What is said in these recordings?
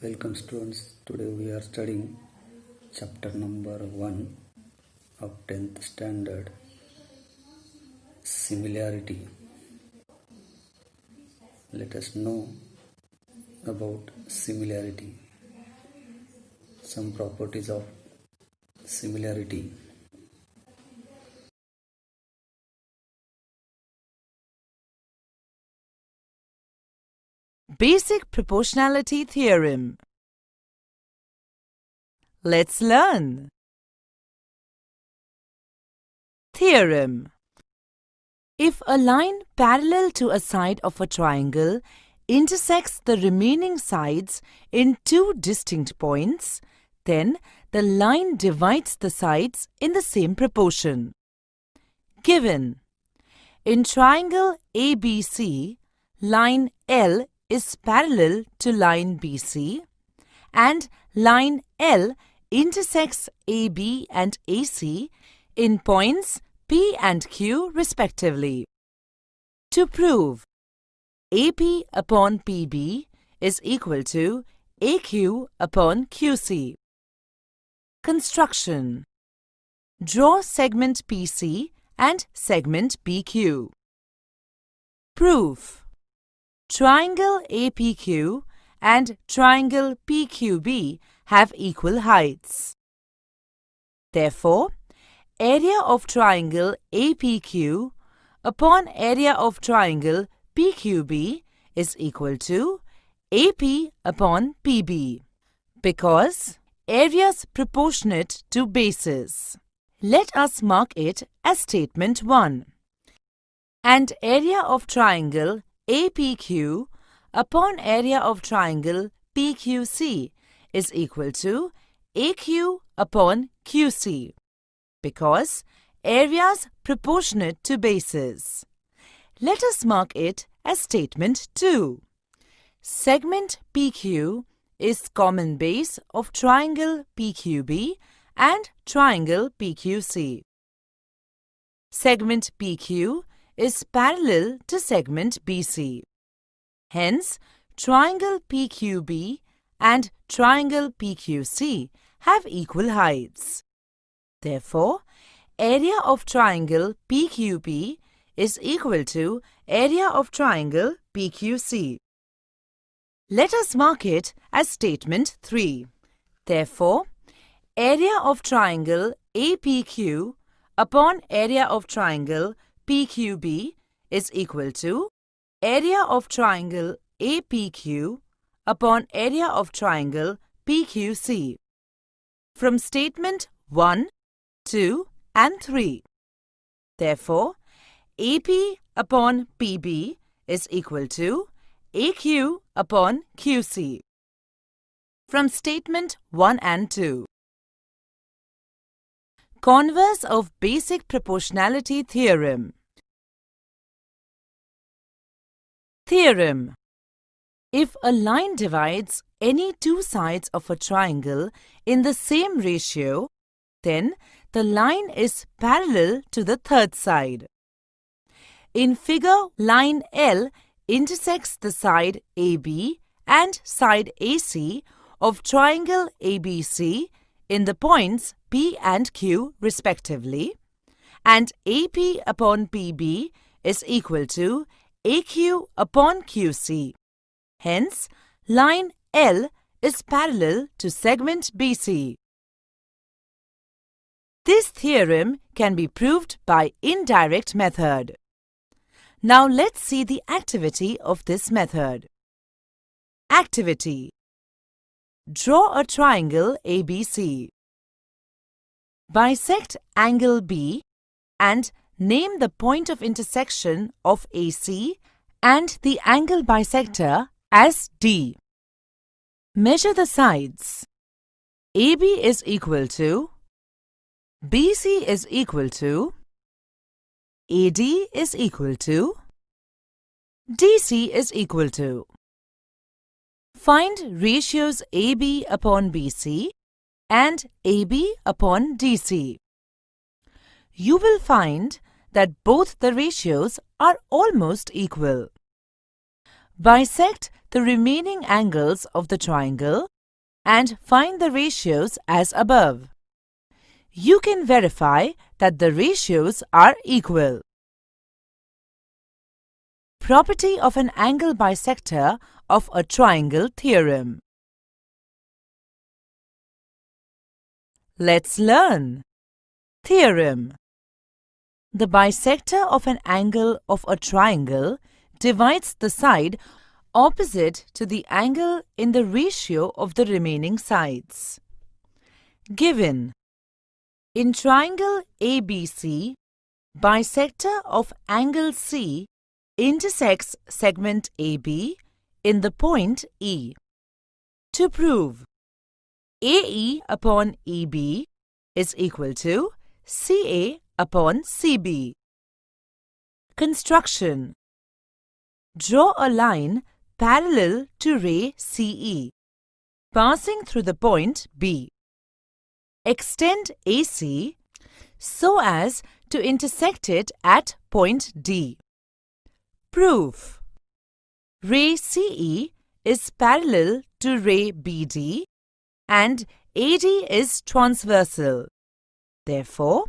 Welcome students, today we are studying chapter number 1 of 10th standard, similarity. Let us know about similarity, some properties of similarity. Basic proportionality theorem. Let's learn. Theorem. If a line parallel to a side of a triangle intersects the remaining sides in two distinct points, then the line divides the sides in the same proportion. Given. In triangle ABC, line L is parallel to line BC, and line L intersects AB and AC in points P and Q respectively. To prove, AP upon PB is equal to AQ upon QC. Construction. Draw segment PC and segment PQ. Proof. Triangle APQ and triangle PQB have equal heights. Therefore, area of triangle APQ upon area of triangle PQB is equal to AP upon PB, because areas proportionate to bases. Let us mark it as statement 1. And area of triangle APQ upon area of triangle PQC is equal to AQ upon QC, because areas proportionate to bases. Let us mark it as statement 2. Segment PQ is common base of triangle PQB and triangle PQC. Segment PQ is parallel to segment BC. Hence, triangle PQB and triangle PQC have equal heights. Therefore, area of triangle PQB is equal to area of triangle PQC. Let us mark it as statement 3. Therefore, area of triangle APQ upon area of triangle PQB is equal to area of triangle APQ upon area of triangle PQC. From statement 1, 2 and 3. Therefore, AP upon PB is equal to AQ upon QC. From statement 1 and 2. Converse of basic proportionality theorem. Theorem. If a line divides any two sides of a triangle in the same ratio, then the line is parallel to the third side. In figure, line L intersects the side AB and side AC of triangle ABC in the points P and Q respectively, and AP upon PB is equal to AQ upon QC. Hence, line L is parallel to segment BC. This theorem can be proved by indirect method. Now let's see the activity of this method. Activity. Draw a triangle ABC. Bisect angle B and name the point of intersection of AC and the angle bisector as D. Measure the sides. AB is equal to, BC is equal to, AD is equal to, DC is equal to. Find ratios AB upon BC and AB upon DC. You will find that both the ratios are almost equal. Bisect the remaining angles of the triangle and find the ratios as above. You can verify that the ratios are equal. Property of an angle bisector of a triangle theorem. Let's learn. Theorem. The bisector of an angle of a triangle divides the side opposite to the angle in the ratio of the remaining sides. Given. In triangle ABC, bisector of angle C intersects segment AB in the point E. To prove, AE upon EB is equal to CA upon CB. Construction. Draw a line parallel to ray CE, passing through the point B. Extend AC so as to intersect it at point D. Proof. Ray CE is parallel to ray BD and AD is transversal. Therefore,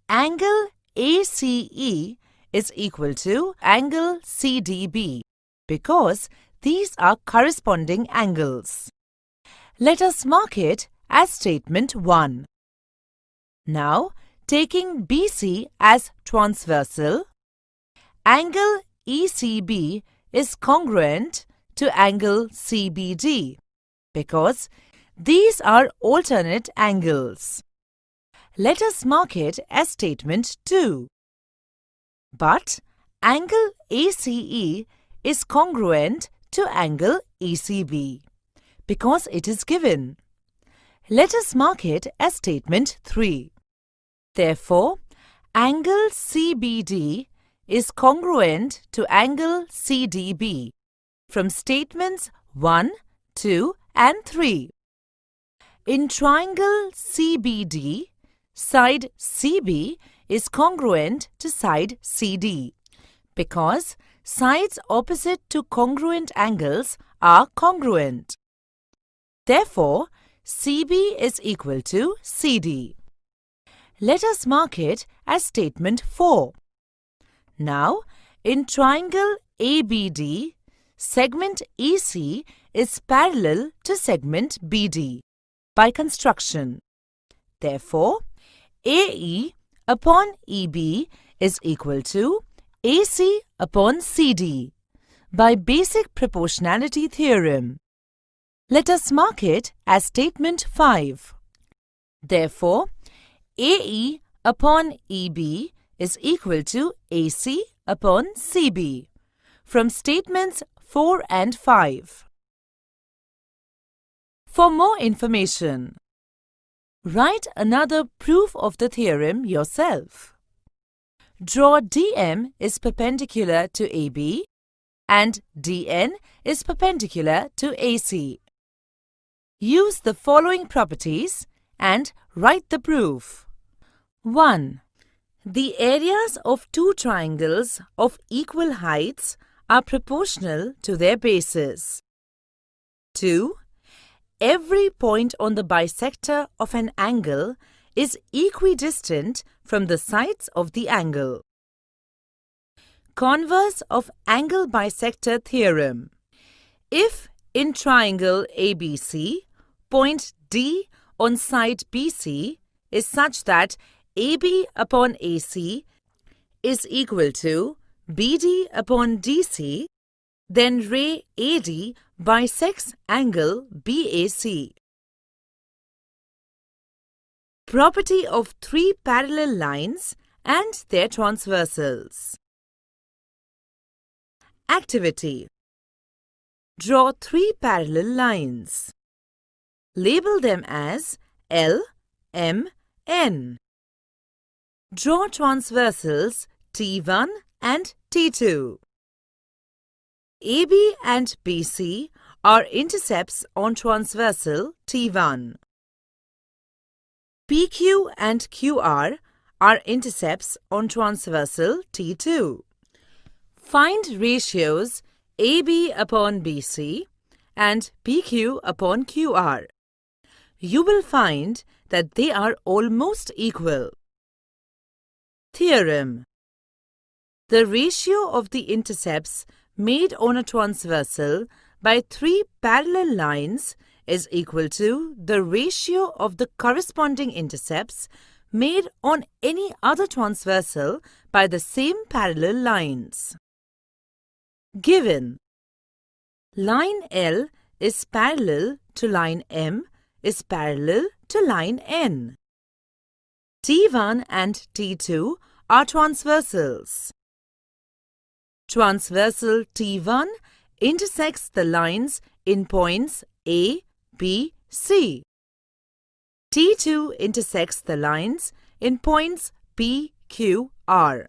angle ACE is equal to angle CDB because these are corresponding angles. Let us mark it as statement 1. Now, taking BC as transversal, angle ECB is congruent to angle CBD because these are alternate angles. Let us mark it as statement 2. But angle ACE is congruent to angle ECB because it is given. Let us mark it as statement 3. Therefore, angle CBD is congruent to angle CDB from statements 1, 2 and 3. In triangle CBD, side CB is congruent to side CD because sides opposite to congruent angles are congruent. Therefore, CB is equal to CD. Let us mark it as statement 4. Now, in triangle ABD, segment EC is parallel to segment BD by construction. Therefore, AE upon EB is equal to AC upon CD by basic proportionality theorem. Let us mark it as statement 5. Therefore, AE upon EB is equal to AC upon CB from statements 4 and 5. For more information, write another proof of the theorem yourself. Draw DM is perpendicular to AB and DN is perpendicular to AC. Use the following properties and write the proof. 1. The areas of two triangles of equal heights are proportional to their bases. 2. Every point on the bisector of an angle is equidistant from the sides of the angle. Converse of angle bisector theorem. If in triangle ABC, point D on side BC is such that AB upon AC is equal to BD upon DC, then ray AD bisects angle BAC. Property of three parallel lines and their transversals. Activity. Draw three parallel lines. Label them as L, M, N. Draw transversals T1 and T2. AB and BC are intercepts on transversal T1. PQ and QR are intercepts on transversal T2. Find ratios AB upon BC and PQ upon QR. You will find that they are almost equal. Theorem: the ratio of the intercepts made on a transversal by three parallel lines is equal to the ratio of the corresponding intercepts made on any other transversal by the same parallel lines. Given: line L is parallel to line M is parallel to line N. T1 and T2 are transversals. Transversal T1 intersects the lines in points A, B, C. T2 intersects the lines in points P, Q, R.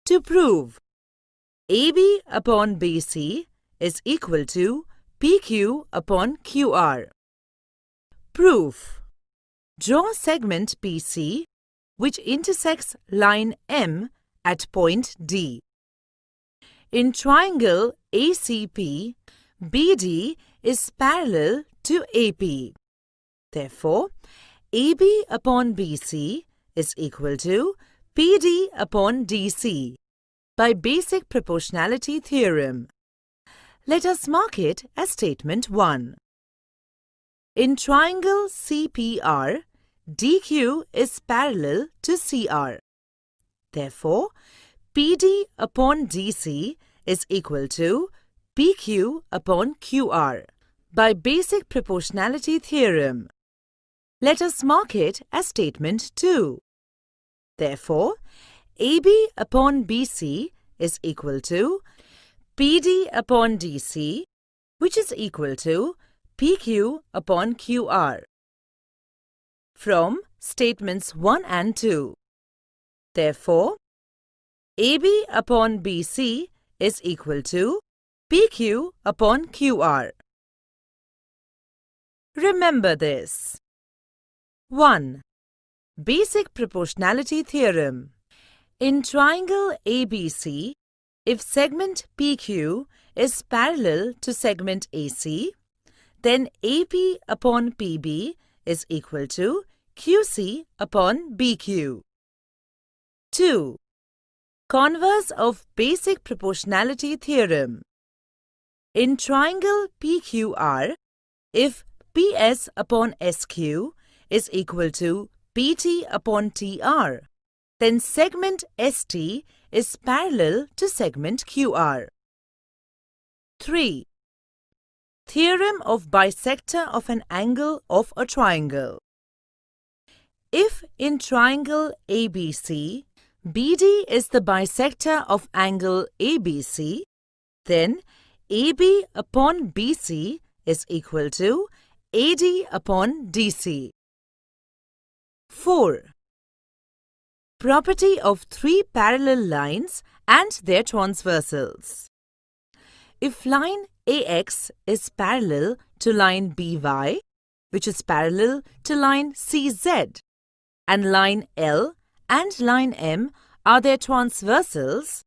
To prove: AB upon BC is equal to PQ upon QR. Proof: draw segment PC which intersects line M at point D. In triangle ACP, BD is parallel to AP. Therefore, AB upon BC is equal to PD upon DC by basic proportionality theorem. Let us mark it as statement 1. In triangle CPR, DQ is parallel to CR. Therefore, PD upon DC is equal to PQ upon QR by basic proportionality theorem. Let us mark it as statement 2. Therefore, AB upon BC is equal to PD upon DC, which is equal to PQ upon QR. From statements 1 and 2. Therefore, AB upon BC is equal to PQ upon QR. Remember this. 1. Basic proportionality theorem. In triangle ABC, if segment PQ is parallel to segment AC, then AP upon PB is equal to QC upon BQ. 2. Converse of basic proportionality theorem. In triangle PQR, if PS upon SQ is equal to PT upon TR, then segment ST is parallel to segment QR. 3. Theorem of bisector of an angle of a triangle. If in triangle ABC, BD is the bisector of angle ABC, then AB upon BC is equal to AD upon DC. 4. Property of three parallel lines and their transversals. If line AX is parallel to line BY, which is parallel to line CZ, and line L and line M are their transversals,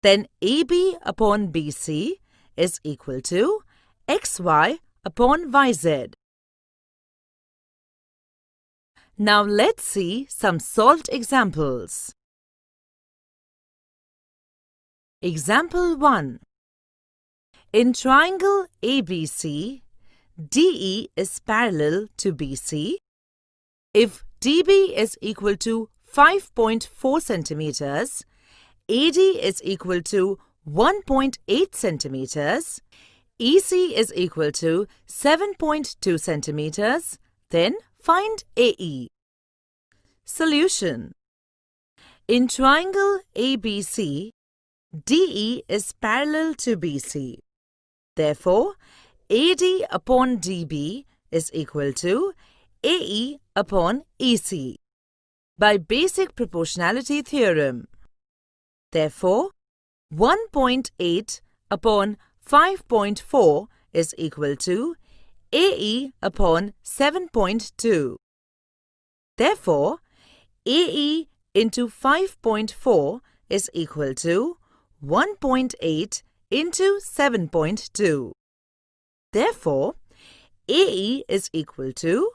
then AB upon BC is equal to XY upon YZ. Now let's see some solved examples. Example 1. In triangle ABC, DE is parallel to BC. If DB is equal to 5.4 centimeters, AD is equal to 1.8 centimeters, EC is equal to 7.2 centimeters, then find AE. Solution. In triangle ABC, DE is parallel to BC. Therefore, AD upon DB is equal to AE upon EC by basic proportionality theorem. Therefore, 1.8 upon 5.4 is equal to AE upon 7.2. Therefore, AE into 5.4 is equal to 1.8 into 7.2. Therefore, AE is equal to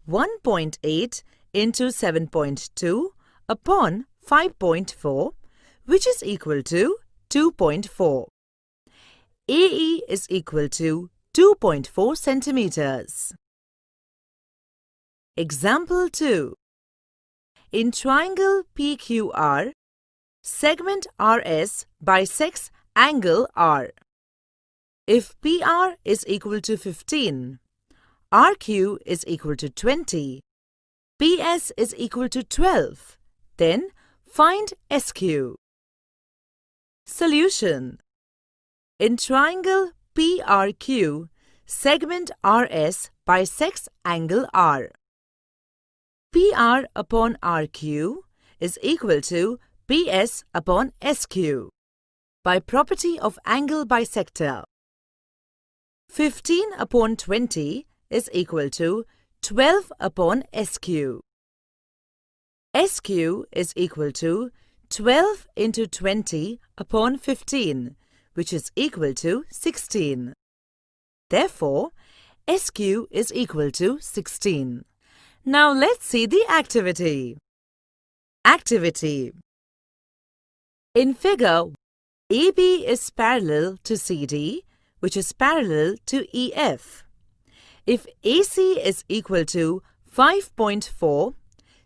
1.8 into 7.2 upon 5.4, which is equal to 2.4. AE is equal to 2.4 centimeters. Example 2. In triangle PQR, segment RS bisects angle R. If PR is equal to 15, RQ is equal to 20, PS is equal to 12, then find SQ. Solution. In triangle PRQ, segment RS bisects angle R. PR upon RQ is equal to PS upon SQ by property of angle bisector. 15 upon 20 is equal to 12 upon SQ. SQ is equal to 12 into 20 upon 15, which is equal to 16. Therefore, SQ is equal to 16. Now let's see the activity. Activity. In figure, AB is parallel to CD, which is parallel to EF. If AC is equal to 5.4,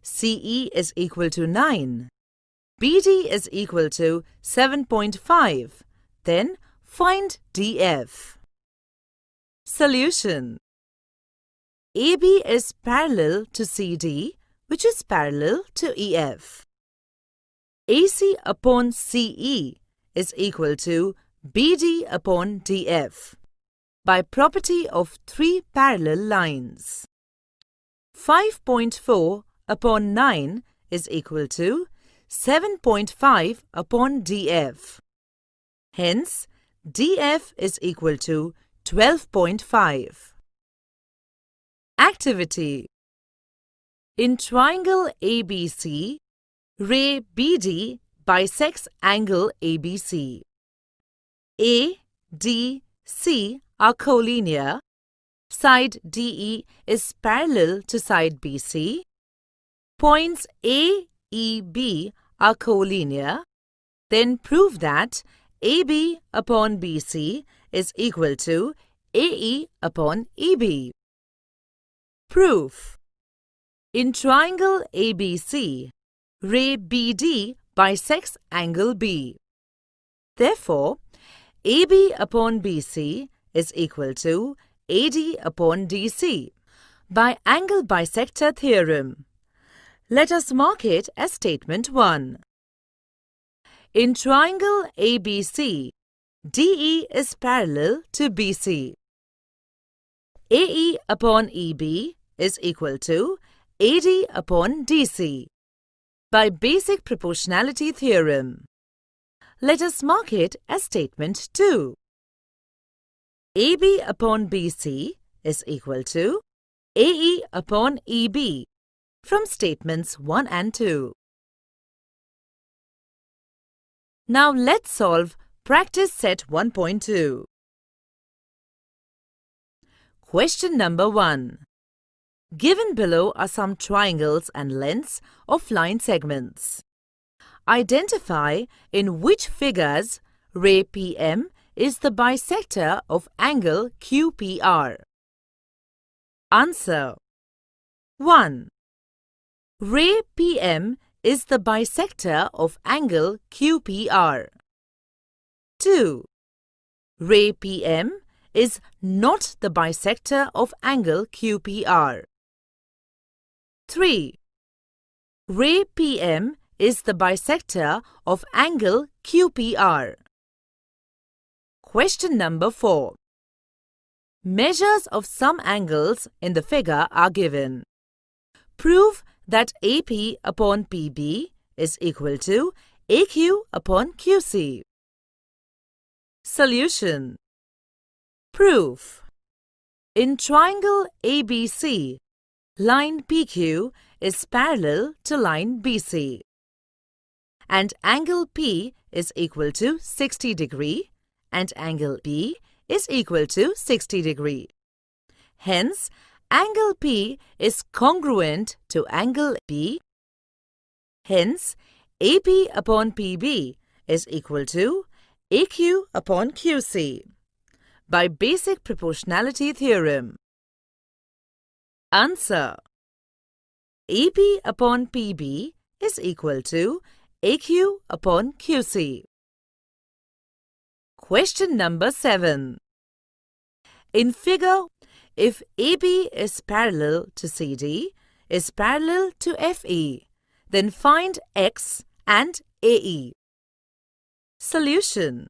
CE is equal to 9, BD is equal to 7.5, then find DF. Solution. AB is parallel to CD, which is parallel to EF. AC upon CE is equal to BD upon DF by property of three parallel lines. 5.4 upon 9 is equal to 7.5 upon DF. Hence, DF is equal to 12.5. Activity. In triangle ABC, ray BD bisects angle ABC. A, D, C are collinear. Side DE is parallel to side BC. Points A, E, B are collinear. Then prove that AB upon BC is equal to AE upon EB. Proof. In triangle ABC, ray BD bisects angle B. Therefore, AB upon BC is equal to AD upon DC by angle bisector theorem. Let us mark it as statement 1. In triangle ABC, DE is parallel to BC. AE upon EB is equal to AD upon DC by basic proportionality theorem. Let us mark it as statement 2. AB upon BC is equal to AE upon EB from statements 1 and 2. Now let's solve practice set 1.2. Question number 1. Given below are some triangles and lengths of line segments. Identify in which figures ray PM is the bisector of angle QPR. Answer. 1. Ray PM is the bisector of angle QPR. 2. Ray PM is not the bisector of angle QPR. 3. Ray PM is the bisector of angle QPR. Question number 4. Measures of some angles in the figure are given. Prove that AP upon PB is equal to AQ upon QC. Solution. Proof. In triangle ABC, line PQ is parallel to line BC, and angle P is equal to 60 degree and angle B is equal to 60 degree. Hence, angle P is congruent to angle B. Hence, AP upon PB is equal to AQ upon QC. By basic proportionality theorem. Answer: AP upon PB is equal to AQ upon QC. Question number 7. In figure, if AB is parallel to CD, is parallel to FE, then find X and AE. Solution: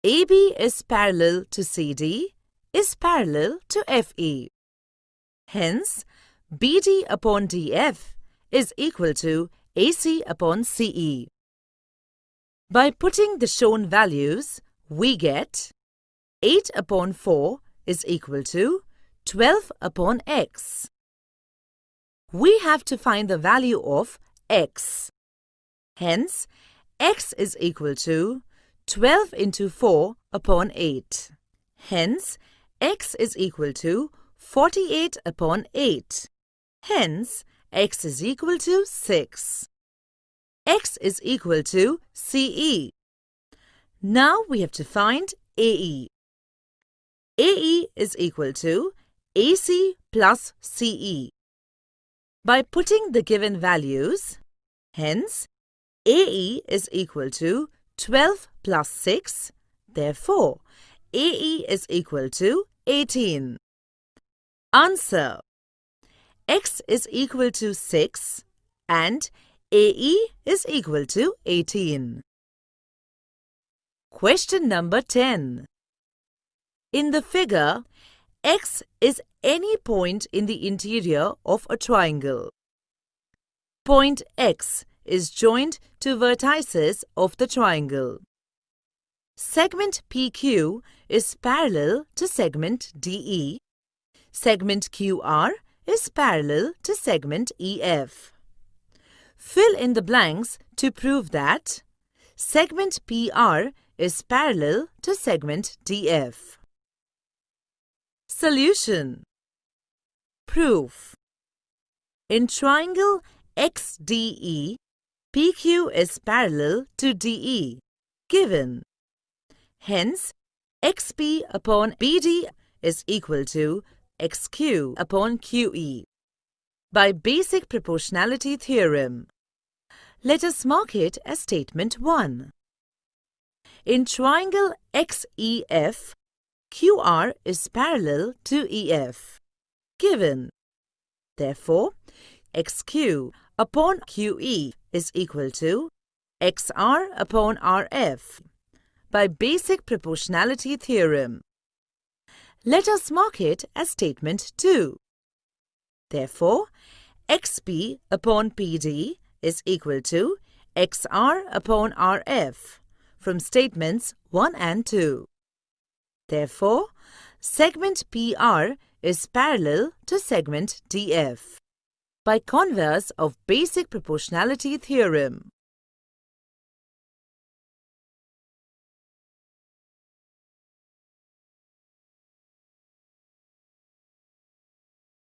AB is parallel to CD, is parallel to FE. Hence, BD upon DF is equal to AC upon CE. By putting the shown values, we get 8 upon 4 is equal to 12 upon X. We have to find the value of X. Hence, X is equal to 12 into 4 upon 8. Hence, X is equal to 48 upon 8. Hence, X is equal to 6. X is equal to CE. Now we have to find AE. AE is equal to AC plus CE. By putting the given values, hence, AE is equal to 12 plus 6. Therefore, AE is equal to 18. Answer: X is equal to 6 and AE is equal to 18. Question number 10. In the figure, X is any point in the interior of a triangle. Point X is joined to vertices of the triangle. Segment PQ is parallel to segment DE. Segment QR is parallel to segment EF. Fill in the blanks to prove that segment PR is parallel to segment DF. Solution. Proof. In triangle XDE, PQ is parallel to DE, given. Hence, XP upon BD is equal to XQ upon QE. By basic proportionality theorem. Let us mark it as statement 1. In triangle XEF, QR is parallel to EF, given. Therefore, XQ upon QE is equal to XR upon RF. By basic proportionality theorem. Let us mark it as statement 2. Therefore, XP upon PD is equal to XR upon RF from statements 1 and 2. Therefore, segment PR is parallel to segment DF by converse of basic proportionality theorem.